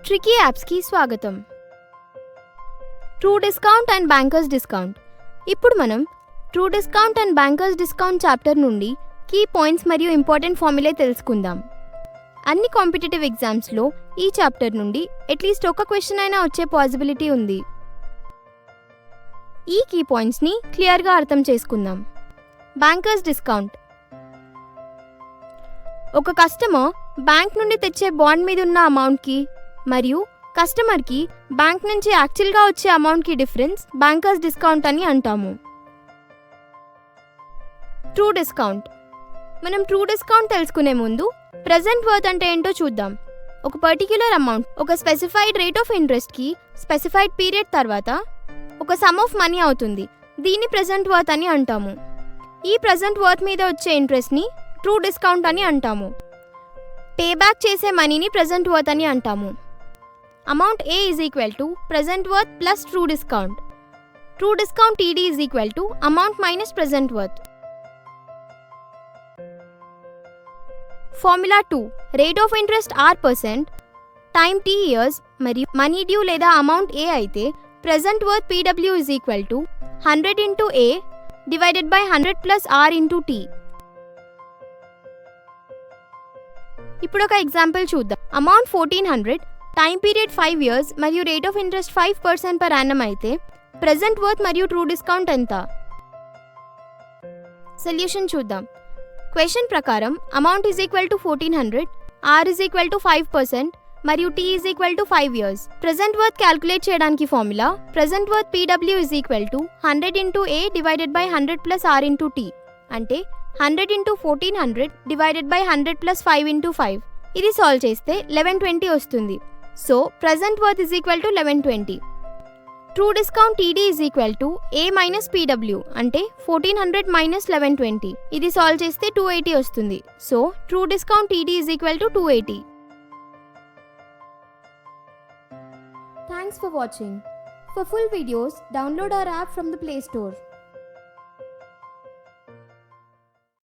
Tricky యాప్స్కి స్వాగతం. True discount and bankers discount. ఇప్పుడు మనం true discount and bankers discount chapter నుండి కీ పాయింట్స్ మరియు ఇంపార్టెంట్ ఫార్ములే తెలుసుకుందాం. అన్ని కాంపిటేటివ్ ఎగ్జామ్స్లో ఈ చాప్టర్ నుండి అట్లీస్ట్ ఒక క్వశ్చన్ అయినా వచ్చే పాసిబిలిటీ ఉంది. ఈ కీ పాయింట్స్ని క్లియర్గా అర్థం చేసుకుందాం. Bankers discount. ఒక కస్టమర్ బ్యాంక్ నుండి తెచ్చే బాండ్ మీద ఉన్న అమౌంట్కి మరియు కస్టమర్కి బ్యాంక్ నుంచి యాక్చువల్గా వచ్చే అమౌంట్కి డిఫరెన్స్ బ్యాంకర్స్ డిస్కౌంట్ అని అంటాము. True discount. మనం ట్రూ డిస్కౌంట్ తెలుసుకునే ముందు ప్రెజెంట్ వర్త్ అంటే ఏంటో చూద్దాం. ఒక పర్టిక్యులర్ అమౌంట్ ఒక స్పెసిఫైడ్ రేట్ ఆఫ్ ఇంట్రెస్ట్కి స్పెసిఫైడ్ పీరియడ్ తర్వాత ఒక సమ్ ఆఫ్ మనీ అవుతుంది. దీన్ని ప్రెజెంట్ వర్త్ అని అంటాము. ఈ ప్రెజెంట్ వర్త్ మీద వచ్చే ఇంట్రెస్ట్ని ట్రూ డిస్కౌంట్ అని అంటాము. పే బ్యాక్ చేసే మనీని ప్రెజెంట్ వర్త్ అని అంటాము. Amount A is equal to present worth plus true discount. True discount TD is equal to amount minus present worth. Formula 2. Rate of interest R%, time T years మరియు money due లేదా amount A అయితే present worth PW is equal to 100 into A divided by 100 plus R into T. ఇప్పుడు ఒక example చూద్దాం. Amount 1400, time period 5 years మరియు rate of interest 5% per annum అయితే present worth మరియు true discount ఎంత? Solution చూద్దాం. Question ప్రకారం amount is equal to 1400, R is equal to 5% మరియు T is equal to 5 years. Present worth calculate చేయడానికి formula present worth PW is equal to 100 into A divided by 100 plus R into T అంటే 100 into 1400 divided by 100 plus 5 into 5. ఇది solve చేస్తే 1120 వస్తుంది. So present worth is equal to 1120. True discount TD is equal to A minus PW అంటే 1400 minus 1120. ఇది solve చేస్తే 280 వస్తుంది. So true discount TD is equal to 280. Thanks for watching. For full videos, download our app from the Play Store.